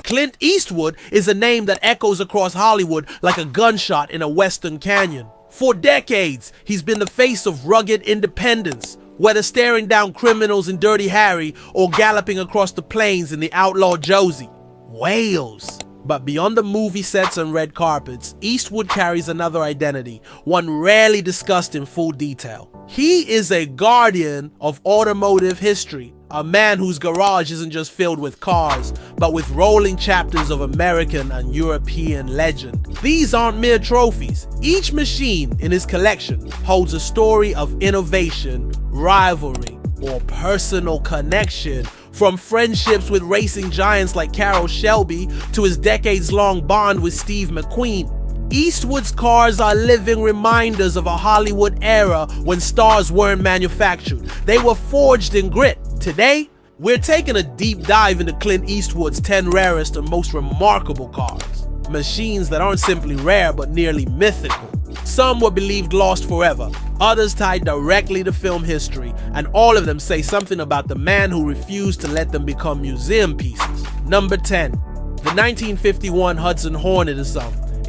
Clint Eastwood is a name that echoes across Hollywood like a gunshot in a western canyon. For decades, he's been the face of rugged independence, whether staring down criminals in Dirty Harry or galloping across the plains in the outlaw Josie. Wales. But beyond the movie sets and red carpets, Eastwood carries another identity, one rarely discussed in full detail. He is a guardian of automotive history, a man whose garage isn't just filled with cars, but with rolling chapters of American and European legend. These aren't mere trophies. Each machine in his collection holds a story of innovation, rivalry, or personal connection, from friendships with racing giants like Carroll Shelby to his decades-long bond with Steve McQueen. Eastwood's cars are living reminders of a Hollywood era when stars weren't manufactured. They were forged in grit. Today, we're taking a deep dive into Clint Eastwood's 10 rarest and most remarkable cars. Machines that aren't simply rare but nearly mythical. Some were believed lost forever, others tied directly to film history, and all of them say something about the man who refused to let them become museum pieces. Number 10. The 1951 Hudson Hornet is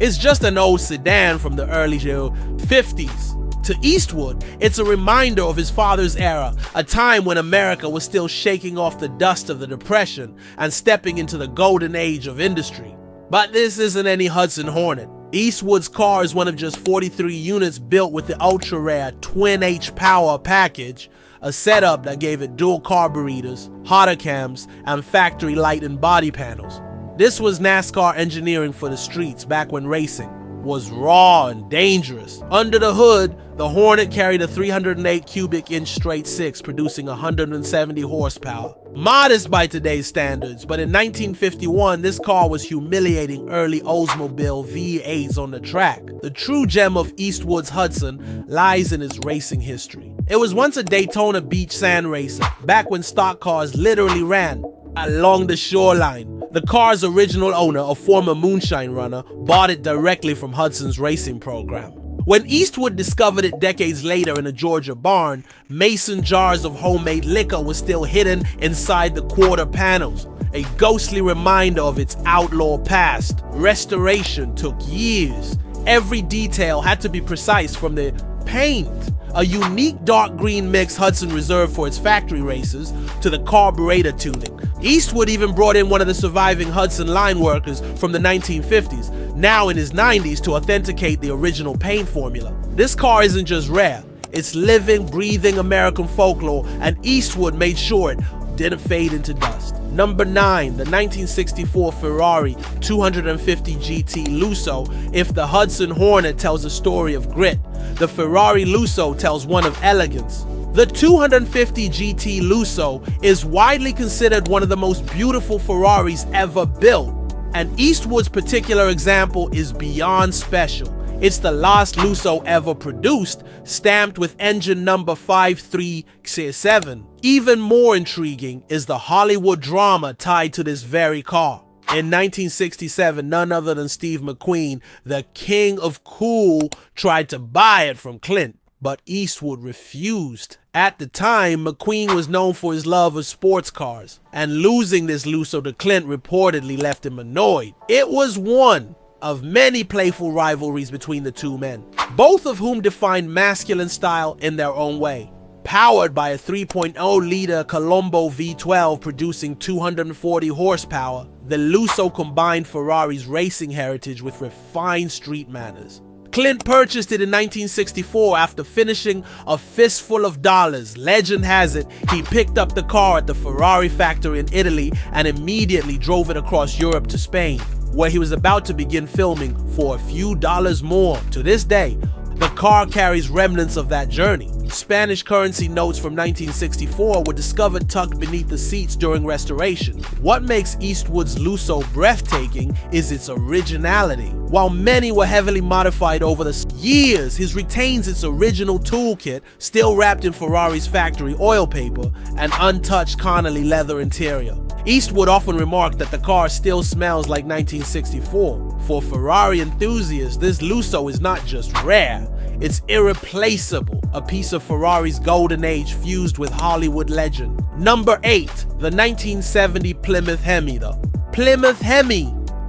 It's just an old sedan from the early 50s. To Eastwood, it's a reminder of his father's era, a time when America was still shaking off the dust of the Depression and stepping into the golden age of industry. But this isn't any Hudson Hornet. Eastwood's car is one of just 43 units built with the ultra-rare Twin H power package, a setup that gave it dual carburetors, hotter cams, and factory light and body panels. This was NASCAR engineering for the streets back when racing was raw and dangerous. Under the hood, the Hornet carried a 308 cubic inch straight six, producing 170 horsepower. Modest by today's standards, but in 1951, this car was humiliating early Oldsmobile V8s on the track. The true gem of Eastwood's Hudson lies in its racing history. It was once a Daytona Beach sand racer, back when stock cars literally ran along the shoreline. The car's original owner, a former moonshine runner, bought it directly from Hudson's racing program. When Eastwood discovered it decades later in a Georgia barn, mason jars of homemade liquor were still hidden inside the quarter panels, a ghostly reminder of its outlaw past. Restoration took years. Every detail had to be precise, from the paint, a unique dark green mix Hudson reserved for its factory races, to the carburetor tuning. Eastwood even brought in one of the surviving Hudson line workers from the 1950s, now in his 90s, to authenticate the original paint formula. This car isn't just rare, it's living, breathing American folklore, and Eastwood made sure it didn't fade into dust. Number 9, the 1964 Ferrari 250 GT Lusso. If the Hudson Hornet tells a story of grit, the Ferrari Lusso tells one of elegance. The 250 GT Lusso is widely considered one of the most beautiful Ferraris ever built, and Eastwood's particular example is beyond special. It's the last Lusso ever produced, stamped with engine number 5367. Even more intriguing is the Hollywood drama tied to this very car. In 1967, none other than Steve McQueen, the king of cool, tried to buy it from Clint, but Eastwood refused. At the time, McQueen was known for his love of sports cars, and losing this Lusso to Clint reportedly left him annoyed. It was one of many playful rivalries between the two men, both of whom defined masculine style in their own way. Powered by a 3.0-liter Colombo V12 producing 240 horsepower, the Lusso combined Ferrari's racing heritage with refined street manners. Clint purchased it in 1964 after finishing a fistful of dollars. Legend has it, he picked up the car at the Ferrari factory in Italy and immediately drove it across Europe to Spain, where he was about to begin filming for a few dollars more. To this day, the car carries remnants of that journey. Spanish currency notes from 1964 were discovered tucked beneath the seats during restoration. What makes Eastwood's Lusso breathtaking is its originality. While many were heavily modified over the years, his retains its original toolkit, still wrapped in Ferrari's factory oil paper, and untouched Connolly leather interior. Eastwood often remarked that the car still smells like 1964. For Ferrari enthusiasts, this Lusso is not just rare, it's irreplaceable, a piece of Ferrari's golden age fused with Hollywood legend. Number 8, the 1970 Plymouth Hemi. The Plymouth Hemi.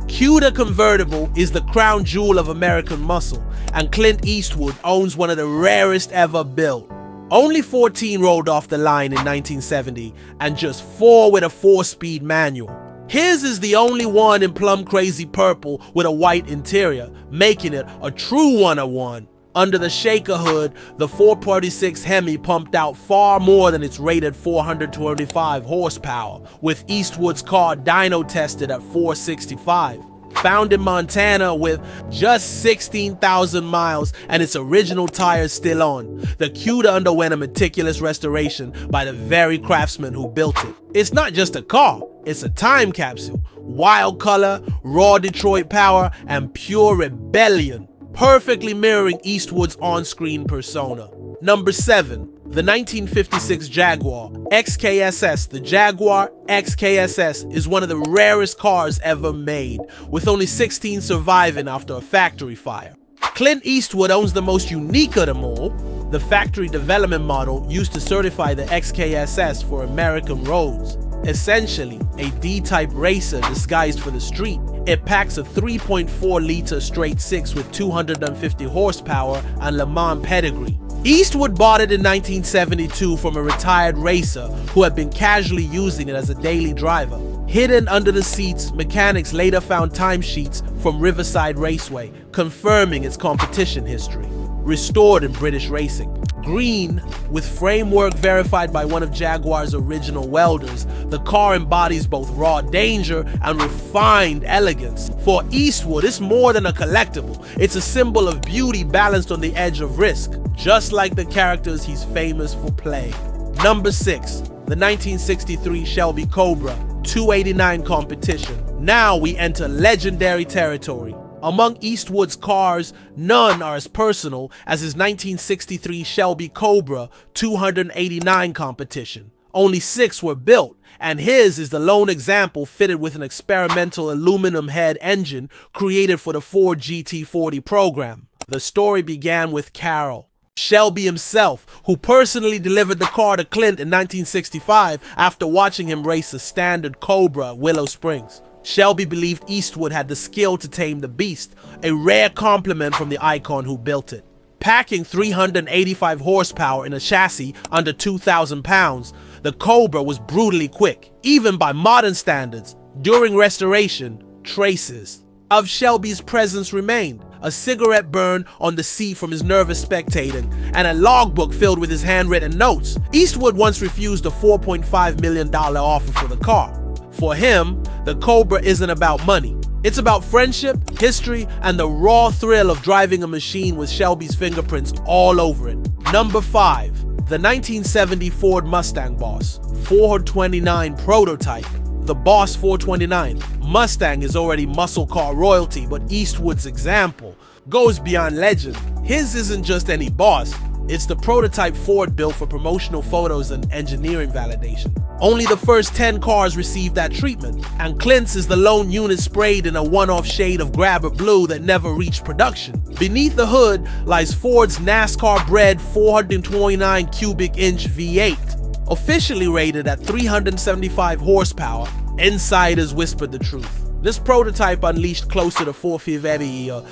Cuda convertible is the crown jewel of American muscle, and Clint Eastwood owns one of the rarest ever built. Only 14 rolled off the line in 1970, and just 4 with a 4-speed manual. His is the only one in plum crazy purple with a white interior, making it a true one-of-one. Under the shaker hood, the 446 Hemi pumped out far more than its rated 425 horsepower, with Eastwood's car dyno tested at 465. Found in Montana with just 16,000 miles and its original tires still on, the Cuda underwent a meticulous restoration by the very craftsman who built it. It's not just a car, it's a time capsule. Wild color, raw Detroit power, and pure rebellion, perfectly mirroring Eastwood's on-screen persona. Number 7. The 1956 Jaguar XKSS. The Jaguar XKSS is one of the rarest cars ever made, with only 16 surviving after a factory fire. Clint Eastwood owns the most unique of them all, the factory development model used to certify the XKSS for American roads. Essentially, a D-type racer disguised for the street. It packs a 3.4-liter straight 6 with 250 horsepower and Le Mans pedigree. Eastwood bought it in 1972 from a retired racer who had been casually using it as a daily driver. Hidden under the seats, mechanics later found timesheets from Riverside Raceway, confirming its competition history. Restored in British racing. Green, with framework verified by one of Jaguar's original welders, the car embodies both raw danger and refined elegance. For Eastwood, it's more than a collectible. It's a symbol of beauty balanced on the edge of risk, just like the characters he's famous for playing. Number 6. The 1963 Shelby Cobra 289 competition. Now we enter legendary territory. Among Eastwood's cars, none are as personal as his 1963 Shelby Cobra 289 competition. Only 6 were built, and his is the lone example fitted with an experimental aluminum head engine created for the Ford GT40 program. The story began with Carroll Shelby himself, who personally delivered the car to Clint in 1965 after watching him race a standard Cobra at Willow Springs. Shelby believed Eastwood had the skill to tame the beast, a rare compliment from the icon who built it. Packing 385 horsepower in a chassis under 2,000 pounds, the Cobra was brutally quick, even by modern standards. During restoration, traces of Shelby's presence remained. A cigarette burn on the seat from his nervous spectating, and a logbook filled with his handwritten notes. Eastwood once refused a $4.5 million offer for the car. For him, the Cobra isn't about money. It's about friendship, history, and the raw thrill of driving a machine with Shelby's fingerprints all over it. Number 5. The 1970 Ford Mustang Boss 429 prototype. The Boss 429 Mustang is already muscle car royalty, but Eastwood's example goes beyond legend. His isn't just any boss, it's the prototype Ford built for promotional photos and engineering validation. Only the first 10 cars received that treatment, and Clint's is the lone unit sprayed in a one-off shade of grabber blue that never reached production. Beneath the hood lies Ford's NASCAR-bred 429 cubic inch V8, officially rated at 375 horsepower. Insiders whispered the truth. This prototype unleashed closer to 450 or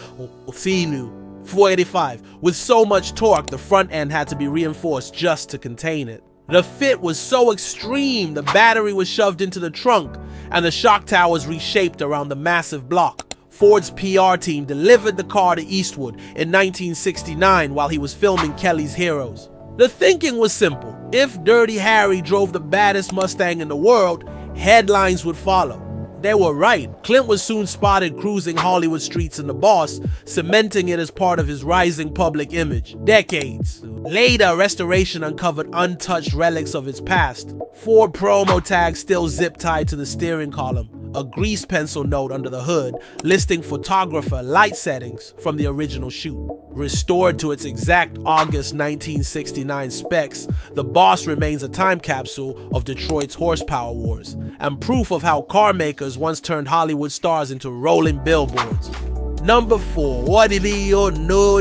485. With so much torque, the front end had to be reinforced just to contain it. The fit was so extreme, the battery was shoved into the trunk, and the shock towers reshaped around the massive block. Ford's PR team delivered the car to Eastwood in 1969 while he was filming Kelly's Heroes. The thinking was simple. If Dirty Harry drove the baddest Mustang in the world, headlines would follow. They were right. Clint was soon spotted cruising Hollywood streets in the Boss, cementing it as part of his rising public image. Decades later, restoration uncovered untouched relics of its past. Ford promo tags still zip-tied to the steering column, a grease pencil note under the hood listing photographer light settings from the original shoot. Restored to its exact August 1969 specs, the Boss remains a time capsule of Detroit's horsepower wars, and proof of how car makers once turned Hollywood stars into rolling billboards. Number 4. What did you know?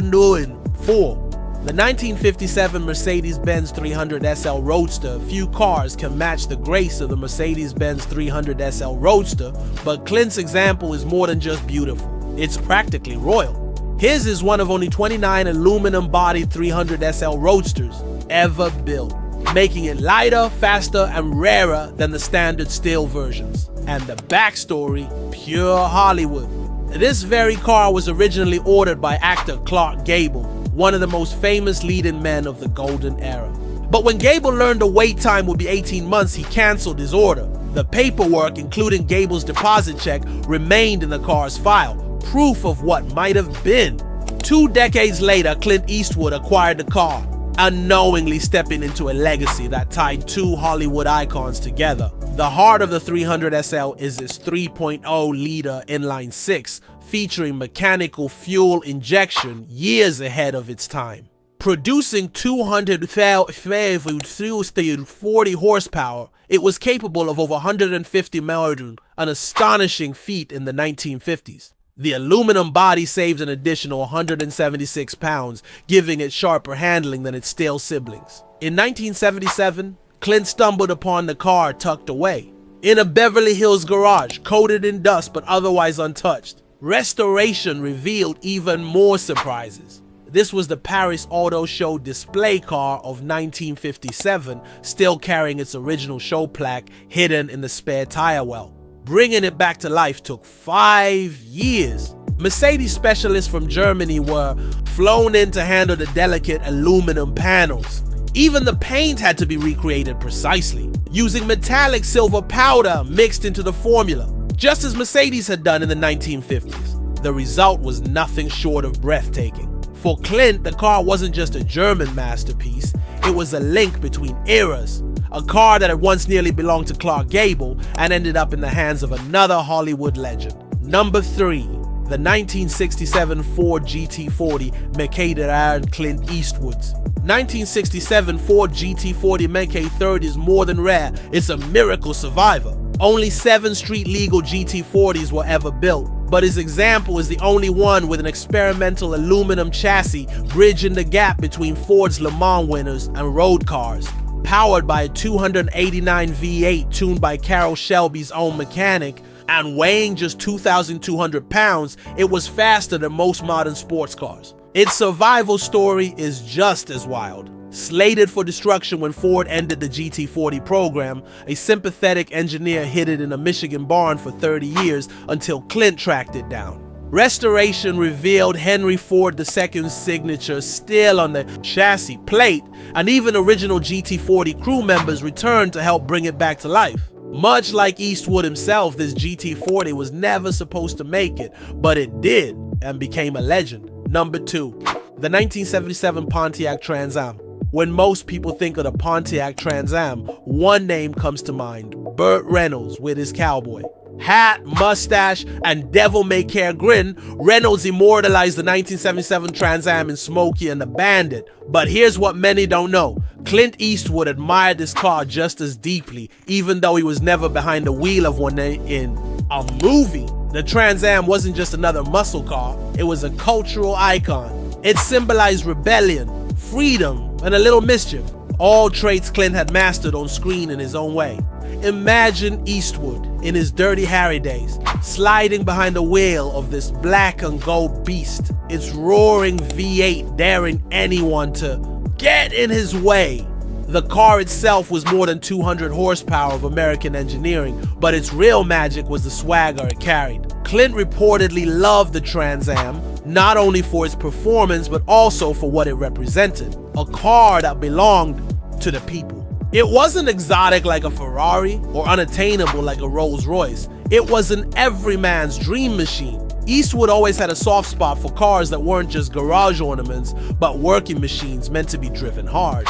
4. The 1957 Mercedes-Benz 300 SL Roadster, few cars can match the grace of the Mercedes-Benz 300 SL Roadster, but Clint's example is more than just beautiful. It's practically royal. His is one of only 29 aluminum-bodied 300 SL Roadsters ever built, making it lighter, faster, and rarer than the standard steel versions. And the backstory, pure Hollywood. This very car was originally ordered by actor Clark Gable, one of the most famous leading men of the golden era. But when Gable learned the wait time would be 18 months, he canceled his order. The paperwork, including Gable's deposit check, remained in the car's file, proof of what might have been. 2 decades later, Clint Eastwood acquired the car, unknowingly stepping into a legacy that tied 2 Hollywood icons together. The heart of the 300 SL is its 3.0-liter inline-6, featuring mechanical fuel injection years ahead of its time. Producing 240 horsepower, it was capable of over 150 miles, an astonishing feat in the 1950s. The aluminum body saves an additional 176 pounds, giving it sharper handling than its steel siblings. In 1977, Clint stumbled upon the car tucked away in a Beverly Hills garage, coated in dust but otherwise untouched. Restoration revealed even more surprises. This was the Paris Auto Show display car of 1957, still carrying its original show plaque hidden in the spare tire well. Bringing it back to life took 5 years. Mercedes specialists from Germany were flown in to handle the delicate aluminum panels. Even the paint had to be recreated precisely, using metallic silver powder mixed into the formula, just as Mercedes had done in the 1950s. The result was nothing short of breathtaking. For Clint, the car wasn't just a German masterpiece, it was a link between eras. A car that had once nearly belonged to Clark Gable and ended up in the hands of another Hollywood legend. Number 3. The 1967 Ford GT40 Mercedes Clint Eastwood's. 1967 Ford GT40 Mercedes is more than rare, it's a miracle survivor. Only 7 street-legal GT40s were ever built, but his example is the only one with an experimental aluminum chassis bridging the gap between Ford's Le Mans winners and road cars. Powered by a 289 V8 tuned by Carroll Shelby's own mechanic, and weighing just 2,200 pounds, it was faster than most modern sports cars. Its survival story is just as wild. Slated for destruction when Ford ended the GT40 program, a sympathetic engineer hid it in a Michigan barn for 30 years until Clint tracked it down. Restoration revealed Henry Ford II's signature still on the chassis plate, and even original GT40 crew members returned to help bring it back to life. Much like Eastwood himself, this GT40 was never supposed to make it, but it did and became a legend. Number 2. The 1977 Pontiac Trans Am. When most people think of the Pontiac Trans Am, one name comes to mind: Burt Reynolds with his cowboy hat, mustache, and devil-may-care grin. Reynolds immortalized the 1977 Trans Am in Smokey and the Bandit. But here's what many don't know. Clint Eastwood admired this car just as deeply, even though he was never behind the wheel of one in a movie. The Trans Am wasn't just another muscle car, it was a cultural icon. It symbolized rebellion, freedom, and a little mischief, all traits Clint had mastered on screen in his own way. Imagine Eastwood in his Dirty Harry days, sliding behind the wheel of this black and gold beast, its roaring V8 daring anyone to get in his way. The car itself was more than 200 horsepower of American engineering, but its real magic was the swagger it carried. Clint reportedly loved the Trans Am, not only for its performance, but also for what it represented. A car that belonged to the people. It wasn't exotic like a Ferrari or unattainable like a Rolls Royce. It was an everyman's dream machine. Eastwood always had a soft spot for cars that weren't just garage ornaments, but working machines meant to be driven hard.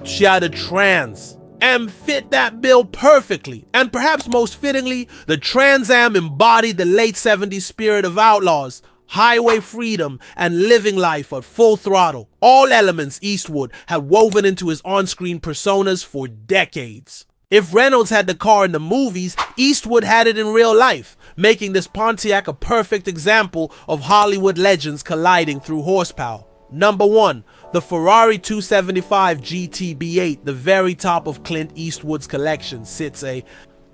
She had a Trans Am fit that bill perfectly, and perhaps most fittingly, the Trans Am embodied the late 70s spirit of outlaws, highway freedom, and living life at full throttle. All elements Eastwood had woven into his on-screen personas for decades. If Reynolds had the car in the movies, Eastwood had it in real life, making this Pontiac a perfect example of Hollywood legends colliding through horsepower. Number 1. The Ferrari 275 GT B8, the very top of Clint Eastwood's collection, sits a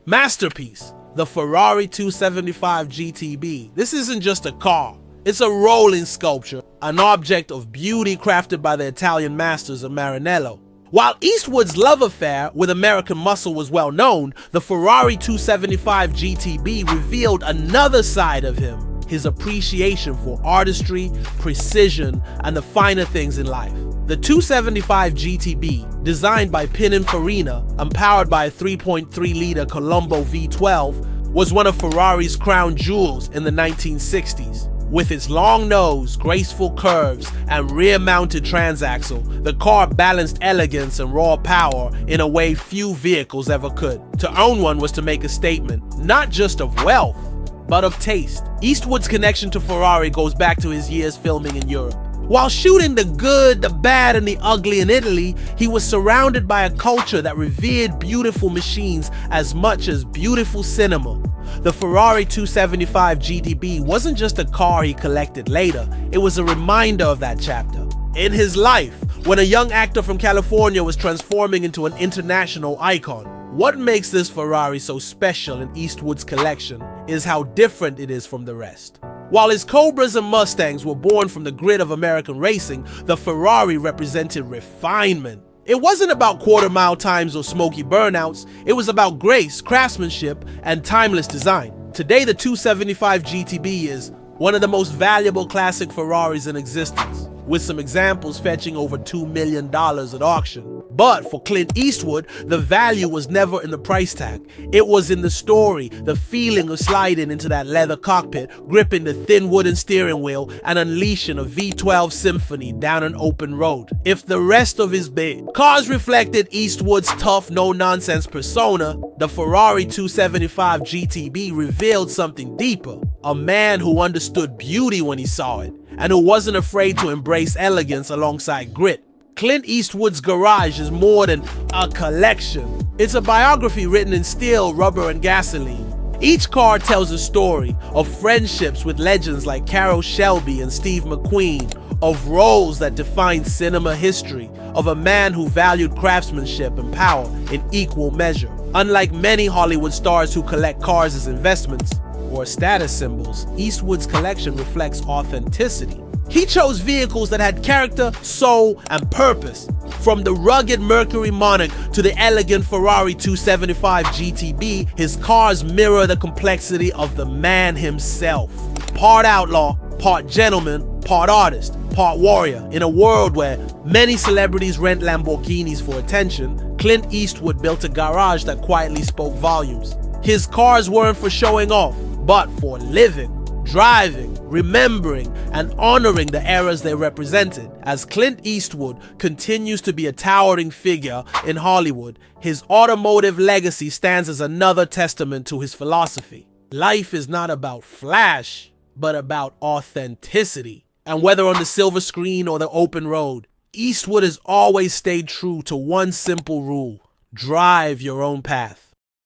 masterpiece. The Ferrari 275 GTB. This isn't just a car. It's a rolling sculpture, an object of beauty crafted by the Italian masters of Maranello. While Eastwood's love affair with American muscle was well known, the Ferrari 275 GTB revealed another side of him, his appreciation for artistry, precision, and the finer things in life. The 275 GTB, designed by Pininfarina and powered by a 3.3-liter Colombo V12, was one of Ferrari's crown jewels in the 1960s. With its long nose, graceful curves, and rear-mounted transaxle, the car balanced elegance and raw power in a way few vehicles ever could. To own one was to make a statement, not just of wealth, but of taste. Eastwood's connection to Ferrari goes back to his years filming in Europe. While shooting the good, the bad, and the ugly in Italy, he was surrounded by a culture that revered beautiful machines as much as beautiful cinema. The Ferrari 275 GTB wasn't just a car he collected later, it was a reminder of that chapter. In his life, when a young actor from California was transforming into an international icon, what makes this Ferrari so special in Eastwood's collection is how different it is from the rest. While his Cobras and Mustangs were born from the grit of American racing, the Ferrari represented refinement. It wasn't about quarter-mile times or smoky burnouts, it was about grace, craftsmanship, and timeless design. Today, the 275 GTB is one of the most valuable classic Ferraris in existence, with some examples fetching over $2 million at auction. But for Clint Eastwood, the value was never in the price tag. It was in the story, the feeling of sliding into that leather cockpit, gripping the thin wooden steering wheel, and unleashing a V12 symphony down an open road. If the rest of his cars reflected Eastwood's tough, no-nonsense persona, the Ferrari 275 GTB revealed something deeper. A man who understood beauty when he saw it, and who wasn't afraid to embrace elegance alongside grit. Clint Eastwood's garage is more than a collection. It's a biography written in steel, rubber, and gasoline. Each car tells a story of friendships with legends like Carroll Shelby and Steve McQueen, of roles that defined cinema history, of a man who valued craftsmanship and power in equal measure. Unlike many Hollywood stars who collect cars as investments or status symbols, Eastwood's collection reflects authenticity. He chose vehicles that had character, soul, and purpose. From the rugged Mercury Monarch to the elegant Ferrari 275 GTB, his cars mirror the complexity of the man himself. Part outlaw, part gentleman, part artist, part warrior. In a world where many celebrities rent Lamborghinis for attention, Clint Eastwood built a garage that quietly spoke volumes. His cars weren't for showing off, but for living, driving, remembering, and honoring the eras they represented. As Clint Eastwood continues to be a towering figure in Hollywood, his automotive legacy stands as another testament to his philosophy. Life is not about flash, but about authenticity. And whether on the silver screen or the open road, Eastwood has always stayed true to one simple rule: drive your own path.